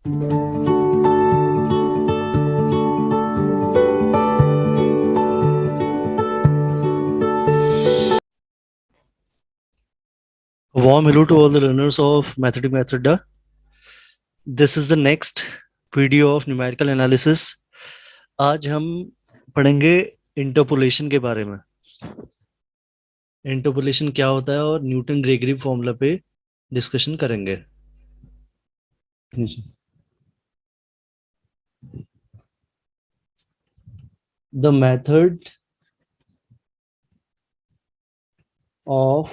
Warm hello to all the learners of Mathematics Maths Adda. This is the next video of numerical analysis. आज हम पढ़ेंगे interpolation के बारे में। Interpolation क्या होता है और न्यूटन ग्रेगरी फॉर्मूला पे डिस्कशन करेंगे। The method of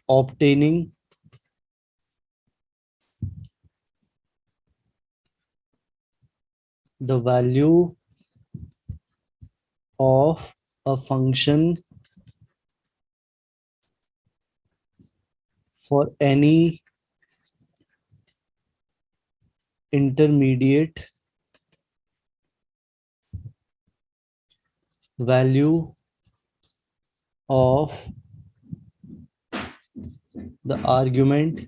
obtaining the value of a function for any intermediate value of the argument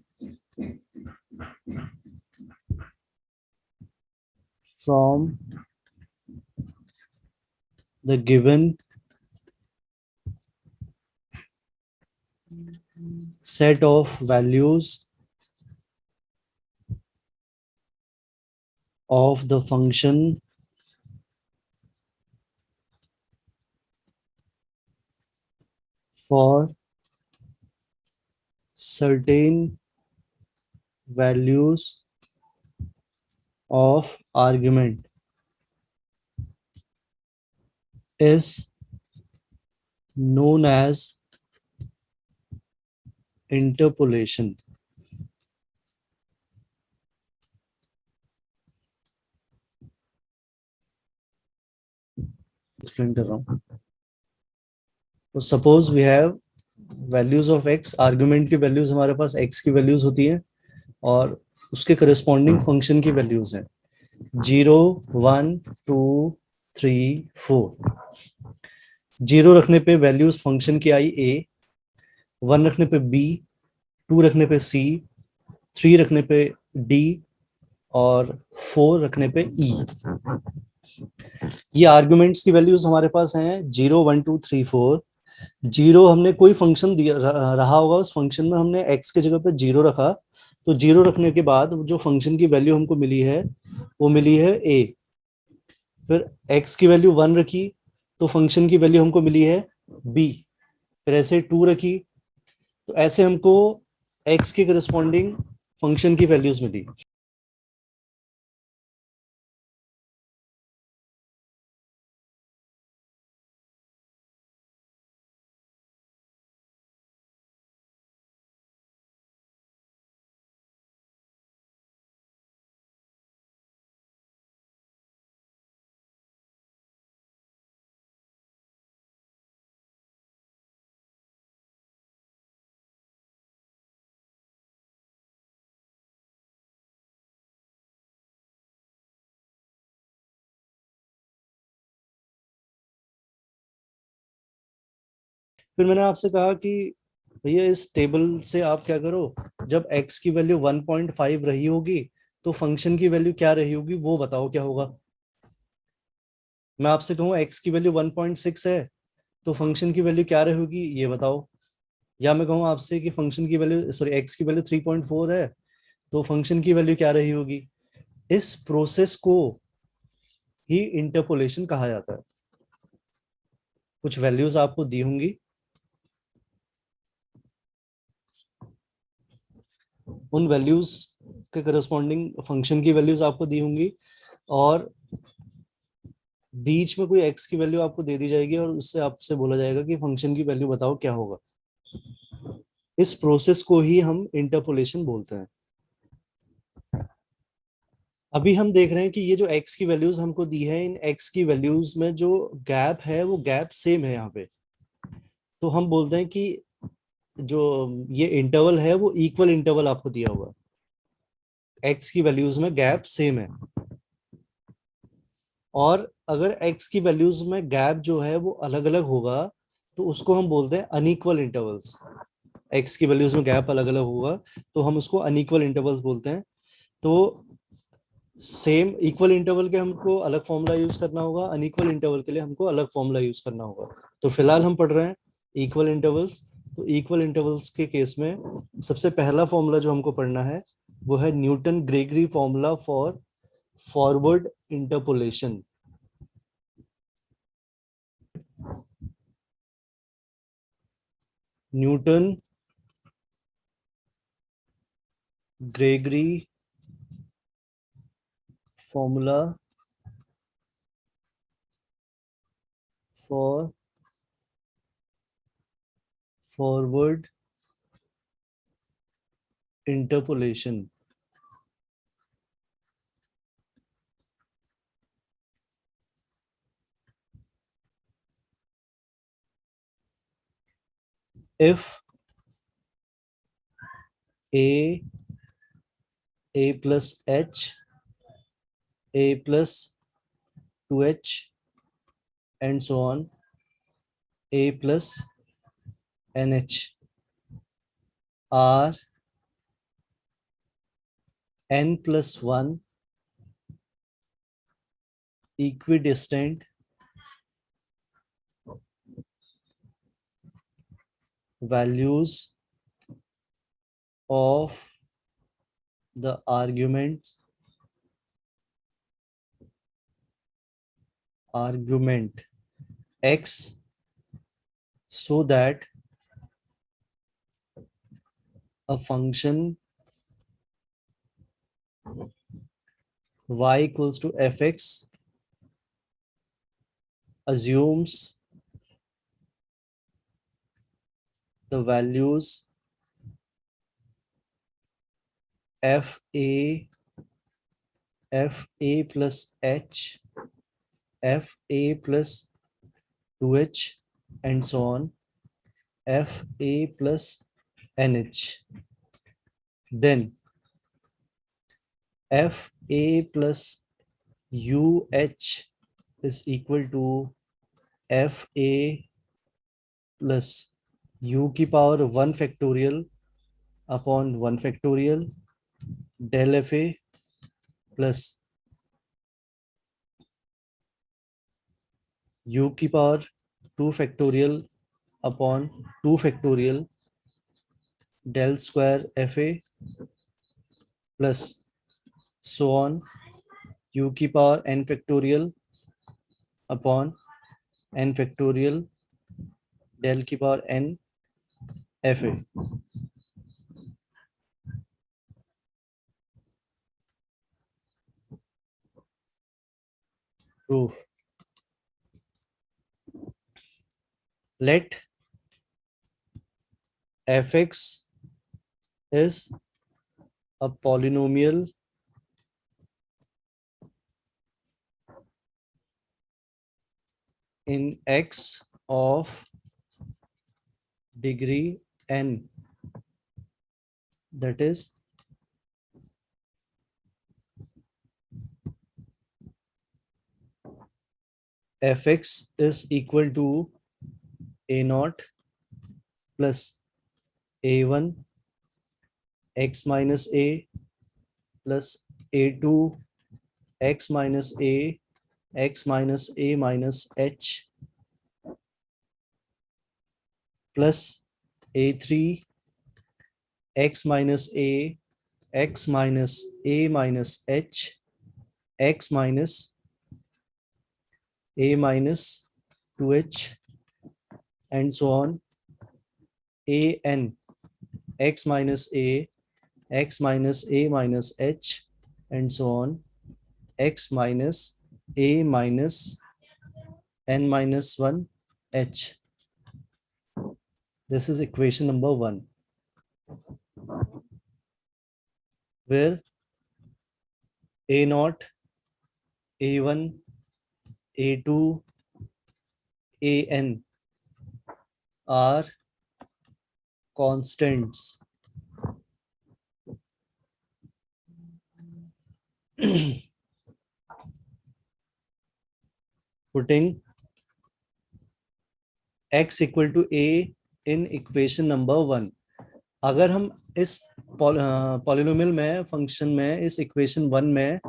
from the given set of values of the function for certain values of argument is known as interpolation. Explain कर रहा हूँ। तो suppose we have values of X, argument की values हमारे पास x की values होती हैं और उसके करस्पॉन्डिंग फंक्शन की वैल्यूज हैं 0, 1, 2, 3, 4। 0 रखने पे वैल्यूज फंक्शन की आई ए, 1 रखने पे बी, 2 रखने पे सी, 3 रखने पे डी और 4 रखने पे ई। ये आर्गुमेंट्स की वैल्यूज हमारे पास हैं 0, 1, 2, 3, 4। 0 हमने कोई फंक्शन दिया रहा होगा, उस फंक्शन में हमने x के जगह पे 0 रखा, तो 0 रखने के बाद जो फंक्शन की वैल्यू हमको मिली है वो मिली है a। फिर x की वैल्यू 1 रखी तो फंक्शन की वैल्यू हमको मिली है b। फिर ऐसे 2 रखी तो ऐसे हमको x के करस्पॉन्डिंग फंक्शन की वैल्यूज मिली। फिर मैंने आपसे कहा कि भैया इस टेबल से आप क्या करो, जब x की वैल्यू 1.5 रही होगी तो फंक्शन की वैल्यू क्या रही होगी वो बताओ क्या होगा। मैं आपसे कहूँ x की वैल्यू 1.6 है तो फंक्शन की वैल्यू क्या रहेगी ये बताओ। या मैं कहूँ आपसे कि फंक्शन की वैल्यू सॉरी x की वैल्यू 3.4 है तो फंक्शन की वैल्यू क्या रही होगी। इस प्रोसेस को ही इंटरपोलेशन कहा जाता है। कुछ वैल्यूज आपको दी होंगी, उन वैल्यूज के करस्पॉन्डिंग फंक्शन की वैल्यूज आपको दी होंगी और बीच में कोई x की वैल्यू आपको दे दी जाएगी और उससे आपसे बोला जाएगा कि फंक्शन की वैल्यू बताओ क्या होगा। इस प्रोसेस को ही हम इंटरपोलेशन बोलते हैं। अभी हम देख रहे हैं कि ये जो x की वैल्यूज हमको दी है, इन x की वैल्यूज में जो गैप है वो गैप सेम है यहाँ पे। तो हम बोलते हैं कि जो ये इंटरवल है वो इक्वल इंटरवल आपको दिया हुआ है, x की वैल्यूज में गैप सेम है। और अगर x की वैल्यूज में गैप जो है वो अलग अलग होगा तो उसको हम बोलते हैं अनइक्वल इंटरवल्स। x की वैल्यूज में गैप अलग अलग होगा तो हम उसको अनइक्वल इंटरवल्स बोलते हैं। तो सेम इक्वल इंटरवल के हमको अलग फॉर्मूला यूज करना होगा, अनइक्वल इंटरवल के लिए हमको अलग फॉर्मूला यूज करना होगा। तो फिलहाल हम पढ़ रहे हैं इक्वल इंटरवल्स। तो इक्वल इंटरवल्स के केस में सबसे पहला फॉर्मूला जो हमको पढ़ना है वो है Newton Gregory formula for forward interpolation. Newton Gregory formula for forward interpolation. if a plus h, a plus 2h, and so on, a plus nh are n plus 1 equidistant values of the argument x, so that a function y equals to fx assumes the values f a plus h, f a plus 2h, and so on, f a plus nh. Then f a plus uh is equal to f a plus u की power 1 factorial upon 1 factorial del f a plus u की power 2 factorial upon 2 factorial del square f a plus so on u की power n factorial upon n factorial del की power n f a। Proof. Let fx is a polynomial in x of degree n, that is fx is equal to a naught plus a1 x minus a plus a2 x minus a x minus a minus h plus a3 x minus a x minus a minus h x minus a minus 2h, and so on, a n x minus a x minus a minus h, and so on, x minus a minus n minus 1 h. This is equation number 1, where a naught, a1, a2, a n are constants. Putting x equal to a in equation number 1, अगर हम इस polynomial में, function में, इस equation 1 में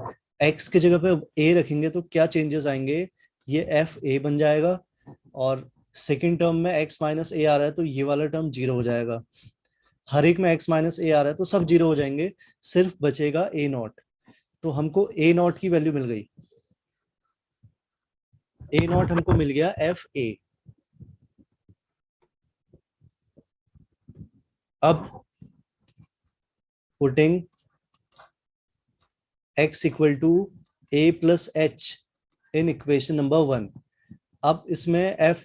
x की जगह पे a रखेंगे तो क्या चेंजेस आएंगे, ये एफ ए बन जाएगा, और सेकेंड टर्म में x माइनस ए आ रहा है तो ये वाला टर्म जीरो हो जाएगा। हर एक में x माइनस ए आ रहा है तो सब जीरो हो जाएंगे, सिर्फ बचेगा ए नॉट। तो हमको ए नॉट की वैल्यू मिल गई, ए नॉट हमको मिल गया एफ ए। अब putting x equal to A plus H in equation number 1, अब इसमें एफ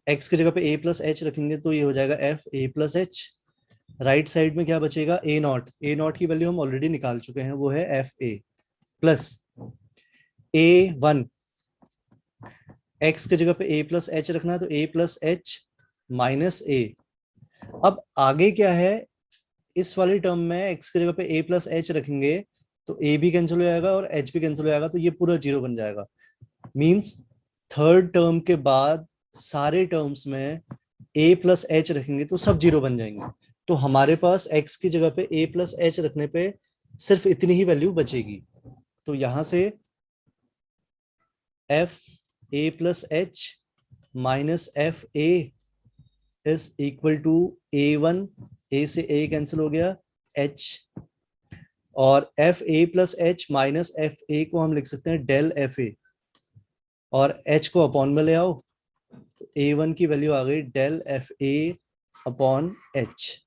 x की जगह पे a प्लस एच रखेंगे तो ये हो जाएगा एफ ए प्लस एच। राइट साइड में क्या बचेगा, ए नॉट की वैल्यू हम ऑलरेडी निकाल चुके हैं, वो है F A plus A one. X की जगह पे ए प्लस एच रखना है तो ए प्लस एच माइनस ए। अब आगे क्या है, इस वाली टर्म में एक्स की जगह पे ए प्लस एच रखेंगे तो ए भी कैंसिल हो जाएगा और एच भी कैंसिल हो जाएगा, तो ये पूरा जीरो बन जाएगा। मींस थर्ड टर्म के बाद सारे टर्म्स में ए प्लस एच रखेंगे तो सब जीरो बन जाएंगे। तो हमारे पास एक्स की जगह पे ए प्लस एच रखने पे सिर्फ इतनी ही वैल्यू बचेगी। तो यहां से F A plus H minus F A is equal to A one, A से ए कैंसिल हो गया, एच, और F A plus H minus F A को हम लिख सकते हैं डेल एफ ए, और एच को अपॉन में ले आओ तो ए वन की वैल्यू आ गई del F A upon H.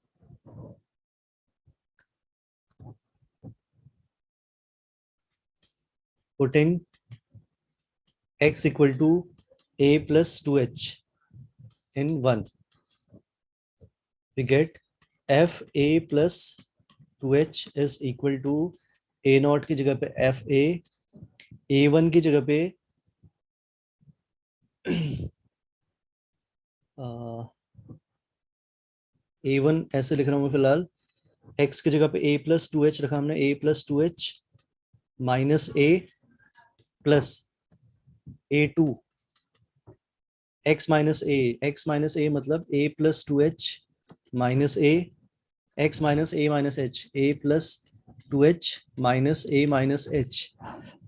Putting x equal to a plus 2h in 1, we get f a plus 2h is equal to a not की जगह पे f a वन की जगह पे a वन ऐसे लिख रहा हूँ मैं फिलहाल, x की जगह पे a प्लस 2h रखा हमने, a plus 2h minus a plus a2 x minus A मतलब a plus 2h minus a, x minus h, a plus 2h minus a minus h।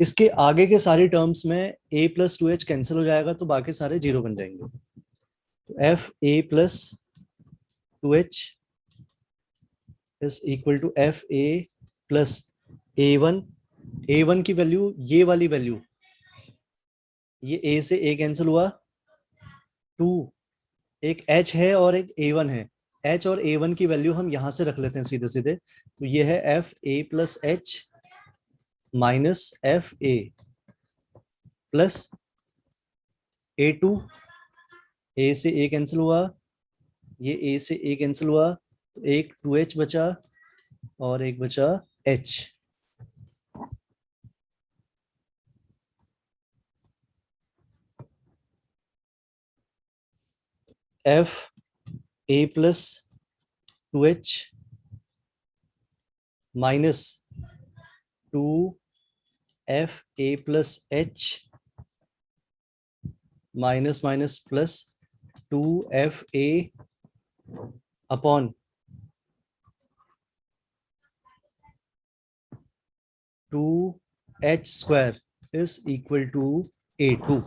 इसके आगे के सारे टर्म्स में a प्लस 2h कैंसिल हो जाएगा तो बाकी सारे जीरो बन जाएंगे। तो F A plus 2h is equal to F A plus A one की वैल्यू, ये वाली वैल्यू, ये a से a कैंसिल हुआ, 2, एक h है और एक a1 है, h और a1 की वैल्यू हम यहां से रख लेते हैं सीधे सीधे, तो ये है F A plus H minus F A plus a2, a से a कैंसिल हुआ, ये a से a कैंसिल हुआ तो एक 2h बचा और एक बचा h। F A plus 2h minus 2 F A plus H minus minus plus 2 F A upon 2h square is equal to a2।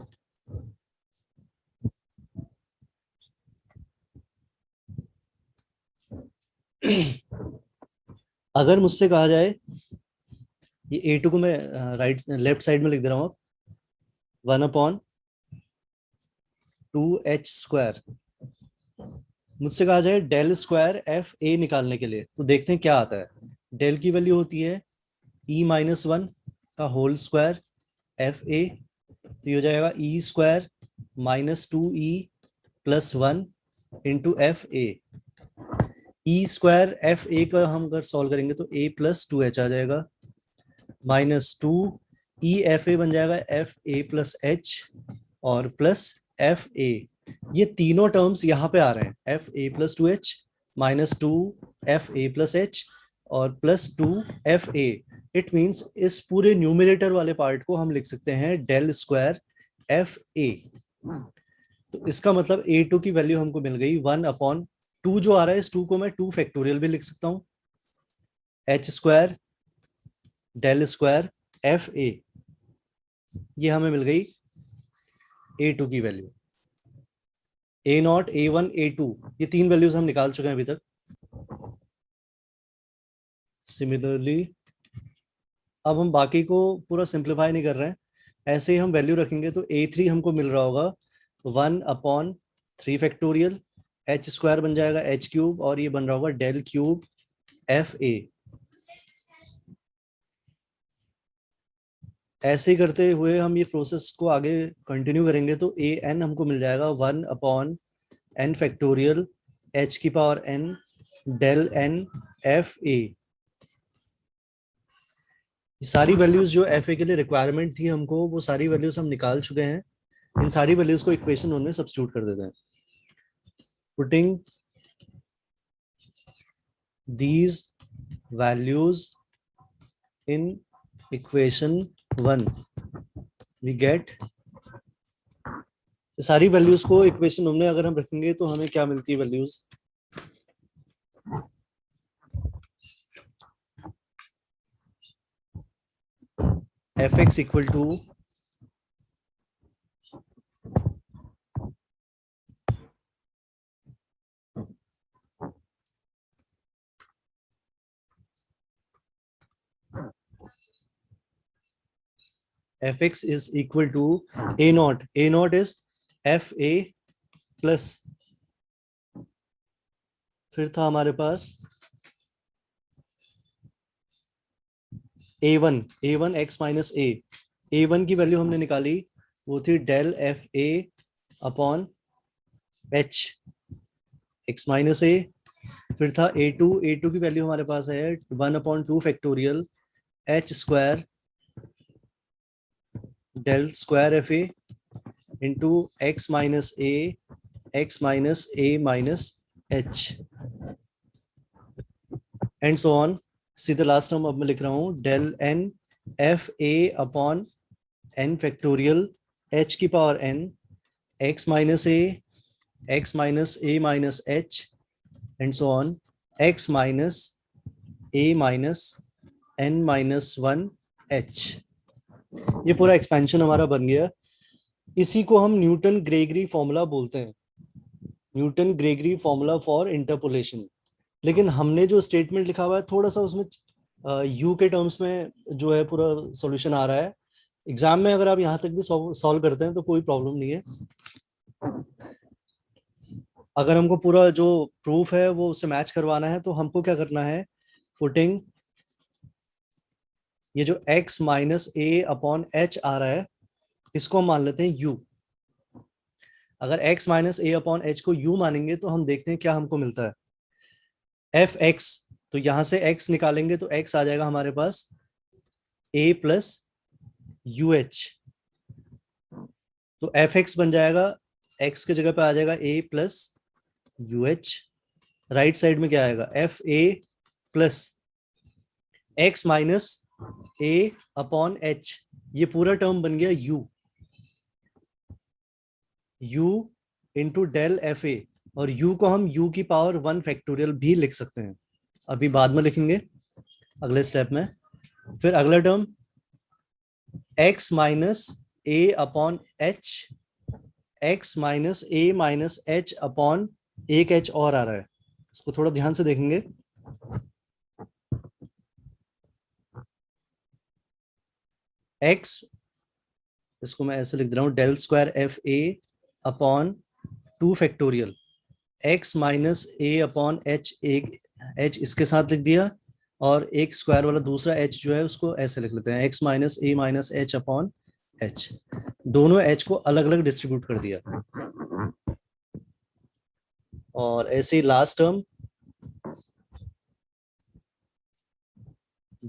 अगर मुझसे कहा जाए, ये a2 को मैं राइट लेफ्ट साइड में लिख दे रहा हूं, अब 1 अपॉन 2h स्क्वायर, मुझसे कहा जाए डेल स्क्वायर एफ ए निकालने के लिए, तो देखते हैं क्या आता है। डेल की वैल्यू होती है e माइनस वन का होल स्क्वायर एफ ए, तो ये हो जाएगा E square minus 2e plus 1 into F A. E square F A का हम अगर सॉल्व करेंगे तो a प्लस 2h आ जाएगा, माइनस 2 ई एफ ए बन जाएगा एफ ए प्लस एच और प्लस एफ ए। ये तीनों टर्म्स यहाँ पे आ रहे हैं, F A plus 2h minus 2 F A plus H और plus 2 F A. It means इस पूरे न्यूमरेटर वाले पार्ट को हम लिख सकते हैं डेल स्क्वायर एफ ए। तो इसका मतलब a2 की वैल्यू हमको मिल गई 1 अपॉन 2 जो आ रहा है, इस 2 को मैं 2 फैक्टोरियल भी लिख सकता हूँ, h square del square F A, ये हमें मिल गई A2 की वैल्यू। A0, A1, A2, ये तीन वैल्यूज हम निकाल चुके हैं अभी तक। सिमिलरली अब हम बाकी को पूरा सिंप्लीफाई नहीं कर रहे हैं, ऐसे ही हम वैल्यू रखेंगे तो A3 हमको मिल रहा होगा 1/3 फैक्टोरियल, एच स्क्वायर बन जाएगा एच क्यूब, और ये बन रहा होगा डेल क्यूब एफ ए। ऐसे ही करते हुए हम ये प्रोसेस को आगे कंटिन्यू करेंगे तो ए एन हमको मिल जाएगा 1/n फैक्टोरियल एच की power n del n f a. सारी वैल्यूज जो एफ ए के लिए रिक्वायरमेंट थी हमको, वो सारी वैल्यूज हम निकाल चुके हैं। इन सारी वैल्यूज को इक्वेशन 1 में सब्स्टिट्यूट कर देते हैं। Putting these values in equation 1 we get, सारी वैल्यूज को इक्वेशन 1 में अगर हम रखेंगे तो हमें क्या मिलती है values. F X equal to F X is equal to A not, A not is F A plus, फिर था हमारे पास A one X minus A one की वैल्यू हमने निकाली, वो थी del F A upon H X minus A. फिर था ए टू की वैल्यू हमारे पास है 1/2 factorial H square del square F A into X minus A minus H and so on. सीधे लास्ट टर्म अब मैं लिख रहा हूँ del N F A upon N factorial H की power n X minus A minus H and so on X minus A minus N minus 1 H. ये पूरा expansion हमारा बन गया। इसी को हम न्यूटन ग्रेगरी फॉर्मूला बोलते हैं, Newton Gregory formula for interpolation. लेकिन हमने जो स्टेटमेंट लिखा हुआ है थोड़ा सा उसमें यू के टर्म्स में जो है पूरा सॉल्यूशन आ रहा है। एग्जाम में अगर आप यहाँ तक भी सॉल्व करते हैं तो कोई प्रॉब्लम नहीं है। अगर हमको पूरा जो प्रूफ है वो उससे मैच करवाना है तो हमको क्या करना है, पुटिंग ये जो x minus a upon H आ रहा है इसको हम मान लेते हैं u। अगर x minus a upon h को u मानेंगे तो हम देखते हैं क्या हमको मिलता है, एफ एक्स। तो यहां से x निकालेंगे तो x आ जाएगा हमारे पास a प्लस यू एच। तो एफ एक्स बन जाएगा, x की जगह पे आ जाएगा a plus u h. Right side में क्या आएगा, f A plus x minus a upon h, ये पूरा टर्म बन गया u into del F a. और u को हम u की पावर 1 फैक्टोरियल भी लिख सकते हैं, अभी बाद में लिखेंगे अगले स्टेप में। फिर अगला term x minus a upon H, X minus A minus h upon एक एच और आ रहा है, इसको थोड़ा ध्यान से देखेंगे। x, इसको मैं ऐसे लिख दे रहा हूँ del square F A upon 2 factorial x minus a upon h, एक h इसके साथ लिख दिया, और एक स्क्वायर वाला दूसरा h जो है उसको ऐसे लिख लेते हैं x minus A minus h upon H. दोनों h को अलग अलग डिस्ट्रीब्यूट कर दिया। और ऐसे ही last term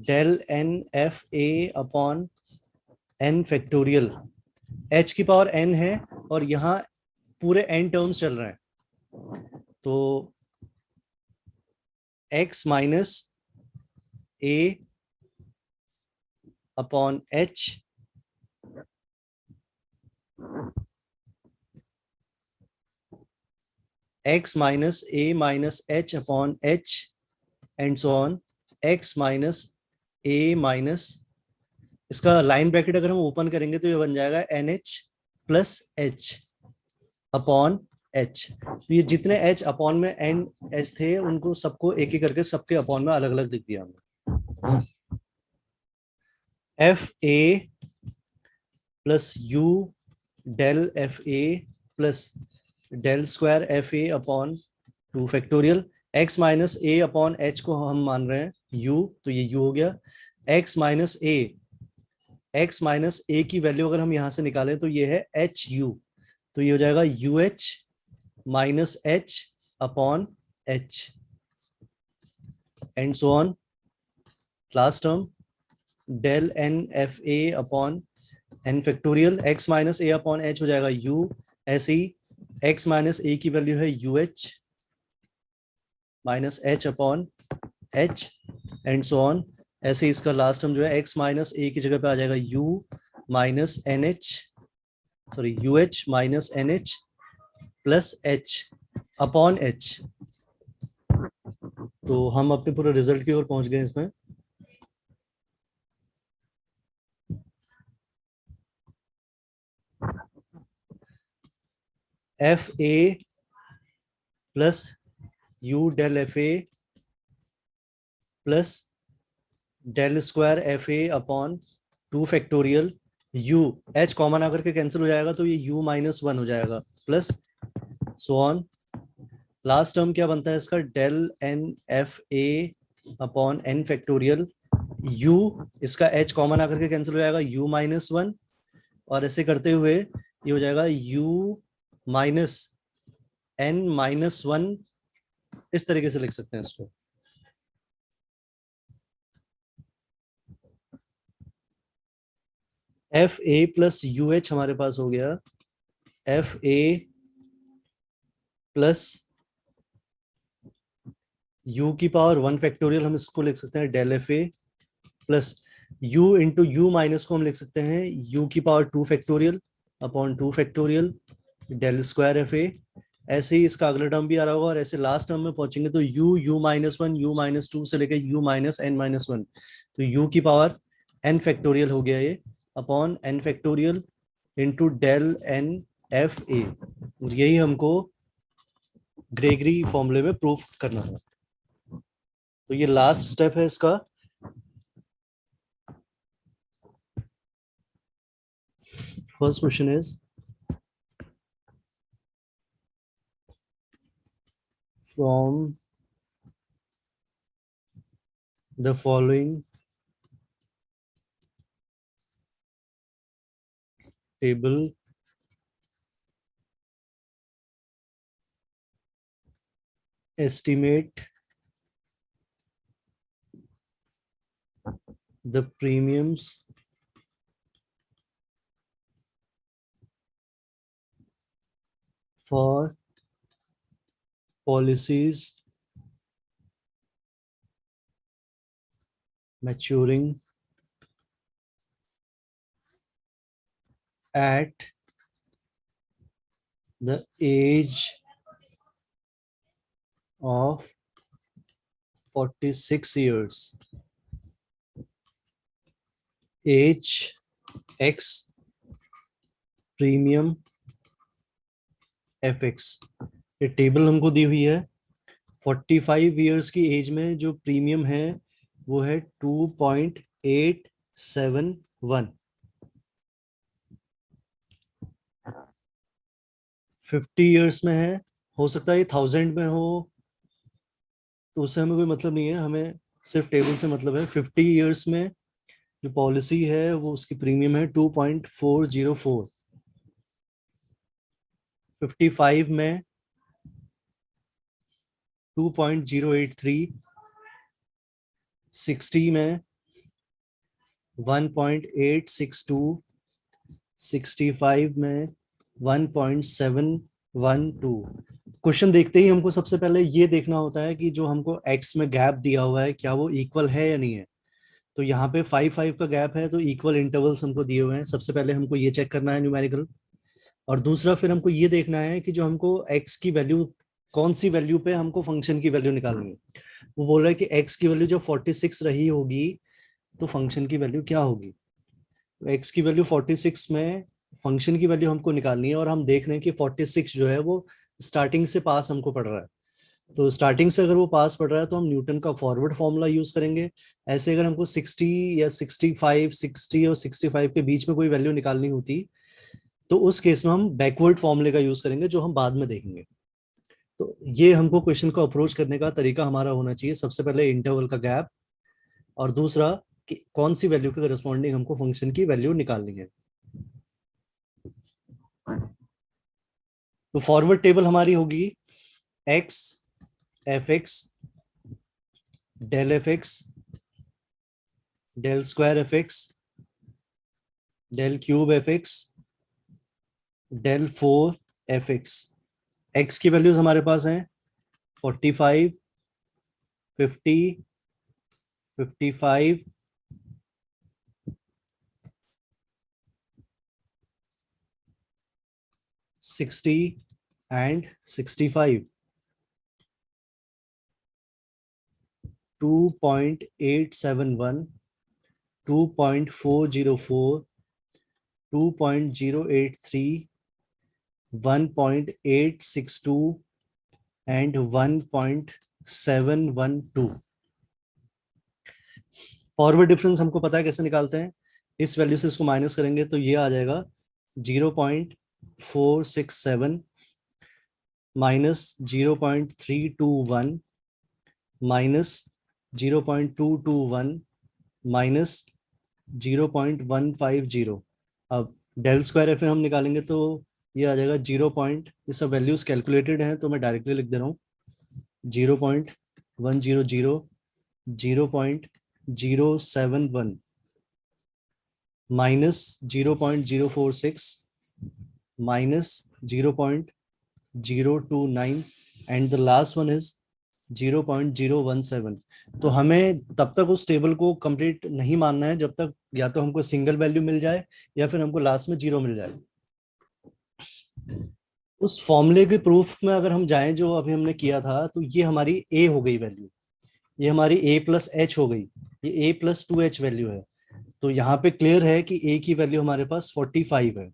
del N F A upon N factorial, h की पावर n है और यहाँ पूरे n टर्म्स चल रहे हैं, तो x minus a upon H x minus A minus h upon h and so on x minus A minus, इसका लाइन ब्रैकेट अगर हम ओपन करेंगे तो ये बन जाएगा NH plus h upon h. तो ये जितने एच अपॉन में एन एच थे उनको सबको एक एक करके सबके अपॉन में अलग अलग लिख दिया हमने। F A plus u del F A plus del square F A upon 2 factorial. X minus a upon h को हम मान रहे हैं यू, तो ये यू हो गया। एक्स माइनस ए, एक्स माइनस ए की वैल्यू अगर हम यहां से निकालें तो ये है एच यू, तो ये हो जाएगा u h minus h upon h and so on. Last term del N F A upon N factorial, x minus a upon h हो जाएगा यू, ऐसे ही एक्स माइनस ए की वैल्यू है you h minus h upon h and so on. ऐसे ही इसका last term जो है एक्स माइनस ए की जगह पे आ जाएगा u minus n h, sorry u h minus n h plus h upon h. तो हम अपने पूरे रिजल्ट की ओर पहुंच गए इसमें। F A plus u del F A plus del square F A upon 2 factorial u, h common आकर के कैंसिल हो जाएगा तो ये यू माइनस 1 हो जाएगा plus so on. Last term क्या बनता है इसका, del N F A upon N factorial u, इसका एच कॉमन आकर के कैंसिल हो जाएगा यू माइनस 1, और ऐसे करते हुए ये हो जाएगा यू माइनस एन माइनस 1, इस तरीके से लिख सकते हैं इसको। एफ ए प्लस यू एच हमारे पास हो गया एफ ए प्लस यू की पावर 1 फैक्टोरियल, हम इसको लिख सकते हैं del F A plus u into u minus को हम लिख सकते हैं यू की power 2 factorial upon 2 factorial del square F a. ऐसे ही इसका अगला टर्म भी आ रहा होगा, और ऐसे लास्ट टर्म में पहुंचेंगे तो यू माइनस 1 यू माइनस 2 से लेकर यू माइनस एन माइनस 1, तो यू की पावर एन फैक्टोरियल हो गया ये upon N factorial into del N F a. यही हमको ग्रेगरी फॉर्मूले में प्रूफ करना है। तो ये लास्ट स्टेप है इसका। First question is from the following table estimate the premiums for policies maturing at the age of 46 years. Age X premium FX। ये टेबल हमको दी हुई है। 45 इयर्स की एज में जो प्रीमियम है वो है 2.871। 50 इयर्स में है, हो सकता है ये 1000 में हो, तो उससे हमें कोई मतलब नहीं है, हमें सिर्फ टेबल से मतलब है। 50 इयर्स में जो पॉलिसी है वो उसकी प्रीमियम है 2.404। 55 में 2.083, 60 में 1.862, 65 में 1.712। क्वेश्चन देखते ही हमको सबसे पहले ये देखना होता है कि जो हमको एक्स में गैप दिया हुआ है क्या वो इक्वल है या नहीं है। तो यहाँ पे 5 का गैप है, तो इक्वल इंटरवल्स हमको दिए हुए हैं। सबसे पहले हमको ये चेक करना है न्यूमेरिकल, और दूसरा फिर हमको ये देखना है कि जो हमको एक्स की वैल्यू कौन सी वैल्यू पे हमको फंक्शन की वैल्यू निकालनी है। वो बोल रहा है कि x की वैल्यू जब 46 रही होगी तो फंक्शन की वैल्यू क्या होगी। x की वैल्यू 46 में फंक्शन की वैल्यू हमको निकालनी है, और हम देख रहे हैं कि 46 जो है वो स्टार्टिंग से पास हमको पड़ रहा है। तो स्टार्टिंग से अगर वो पास पड़ रहा है तो हम न्यूटन का फॉरवर्ड फॉर्मूला यूज करेंगे। ऐसे अगर हमको 60 या 65, 60 और 65 के बीच में कोई वैल्यू निकालनी होती तो उस केस में हम बैकवर्ड फॉर्मूले का यूज करेंगे, जो हम बाद में देखेंगे। तो ये हमको क्वेश्चन को अप्रोच करने का तरीका हमारा होना चाहिए, सबसे पहले इंटरवल का गैप, और दूसरा कि कौन सी वैल्यू के करस्पॉन्डिंग हमको फंक्शन की वैल्यू निकालनी है। तो फॉरवर्ड टेबल हमारी होगी x f x del f x del square f x del cube f x del 4 f x. X की वैल्यूज हमारे पास हैं 45, 50, 55, 60 एंड 65। 2.871, 2.404, 2.083, 1.862 एंड 1.712। फॉरवर्ड डिफरेंस हमको पता है कैसे निकालते हैं। इस वैल्यू से इसको माइनस करेंगे तो ये आ जाएगा 0.467 -0.321 -0.221 -0.150। अब डेल स्क्वायर एफ हम निकालेंगे तो ये आ जाएगा 0 ये सब वैल्यूज कैलकुलेटेड हैं तो मैं डायरेक्टली लिख दे रहा हूँ। 0.100, 0.071 -0.046 -0.029 and the last one is 0.017। तो हमें तब तक उस टेबल को कंप्लीट नहीं मानना है जब तक या तो हमको सिंगल वैल्यू मिल जाए या फिर हमको लास्ट में जीरो मिल जाए। उस फॉर्मूले के प्रूफ में अगर हम जाएं जो अभी हमने किया था तो ये हमारी ए हो गई वैल्यू, ये हमारी ए प्लस एच हो गई, ये ए प्लस 2h वैल्यू है। तो यहाँ पे क्लियर है कि ए की वैल्यू हमारे पास 45 है।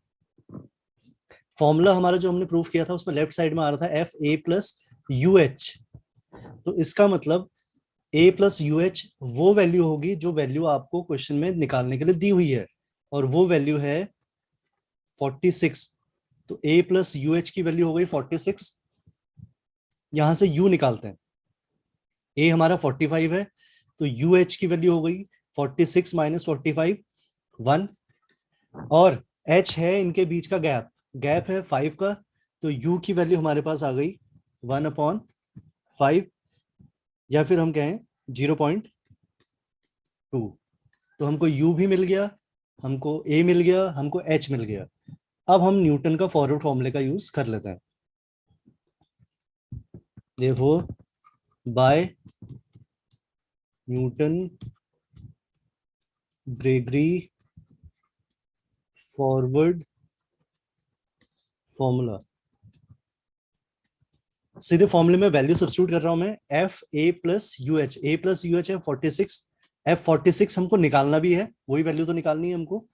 फॉर्मूला हमारा जो हमने प्रूफ किया था उसमें लेफ्ट साइड में आ रहा था F A plus u h. तो इसका मतलब ए प्लस यू एच वो वैल्यू होगी जो वैल्यू आपको क्वेश्चन में निकालने के लिए दी हुई है, और वो वैल्यू है 46। तो ए प्लस यू एच की वैल्यू हो गई 46। यहां से यू निकालते हैं, ए हमारा 45 है तो यू एच की वैल्यू हो गई 46 -45, 1। और एच है इनके बीच का गैप, गैप है 5 का, तो यू की वैल्यू हमारे पास आ गई 1/5, या फिर हम कहें 0.2। तो हमको u भी मिल गया, हमको a मिल गया, हमको h मिल गया। अब हम न्यूटन का फॉरवर्ड फॉर्मूले का यूज कर लेते हैं। देखो by Newton Gregory forward formula, सीधे फॉर्मूले में वैल्यू सब्स्टिट्यूट कर रहा हूं मैं। F A plus u h, a plus u h है 46, F46 हमको निकालना भी है, वही वैल्यू तो निकालनी है हमको।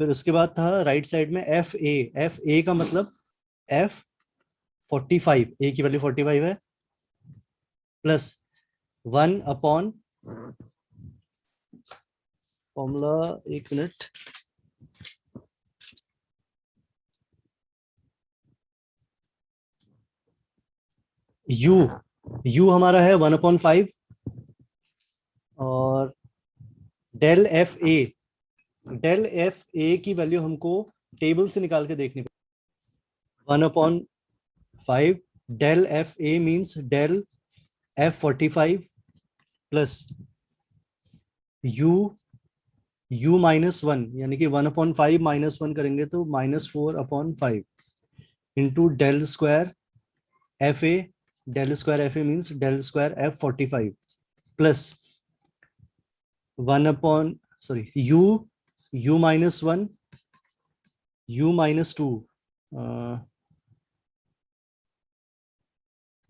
फिर उसके बाद था राइट साइड में एफ ए, एफ ए का मतलब F45, ए की वैल्यू 45 है, प्लस 1/, फॉर्मूला, एक मिनट, u, u हमारा है 1/5, और del F a, del F a की वैल्यू हमको टेबल से निकाल के देखनी पड़ेगी। 1/5 del F a means del F45 plus u, u -1, यानी कि 1/5 -1 करेंगे तो -4/5 into del square F a, del square F a means del square F45 plus 1 u -1, u -2,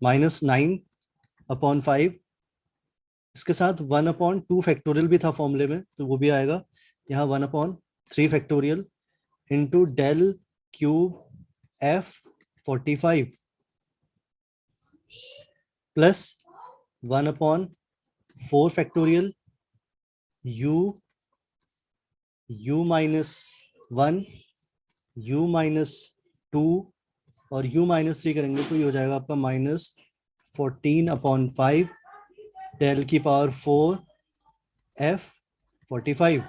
-9/5, इसके साथ 1/2 फैक्टोरियल भी था फॉर्मूले में, तो वो भी आएगा यहाँ 1/3 factorial into del cube F45 plus 1/4 factorial u-1 u-2 और u-3 करेंगे तो ये हो जाएगा आपका -14/5 डेल की पावर 4 F45।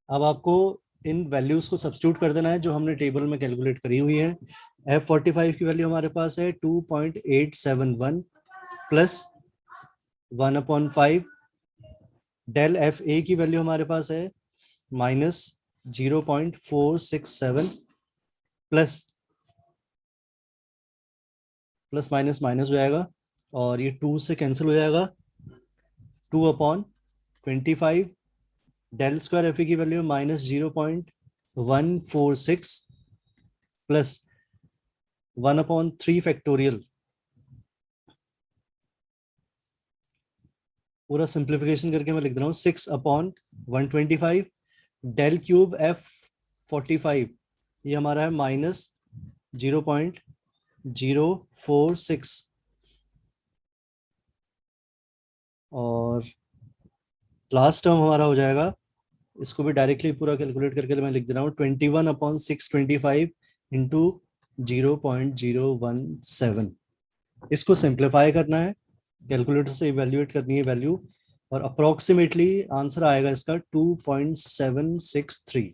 अब आपको इन वैल्यूज को सब्स्टिट्यूट कर देना है जो हमने टेबल में कैलकुलेट करी हुई है। F45 की वैल्यू हमारे पास है 2.871 प्लस 1/5, डेल FA की वैल्यू हमारे पास है -0.467 प्लस माइनस माइनस हो जाएगा और ये 2 से कैंसिल हो जाएगा, 2/25 डेल स्क्वायर एफ की वैल्यू -0.146 प्लस 1/3 फैक्टोरियल, पूरा सिंप्लीफिकेशन करके मैं लिख रहा हूँ 6/125 डेल क्यूब F45 ये हमारा है -0.046 और लास्ट टर्म हमारा हो जाएगा, इसको भी डायरेक्टली पूरा कैलकुलेट करके मैं लिख दे रहा हूँ 21/625 इंटू 0.017। इसको सिंप्लीफाई करना है, कैलकुलेटर से इवेल्युएट करनी है वैल्यू और अप्रोक्सीमेटली आंसर आएगा इसका 2.763।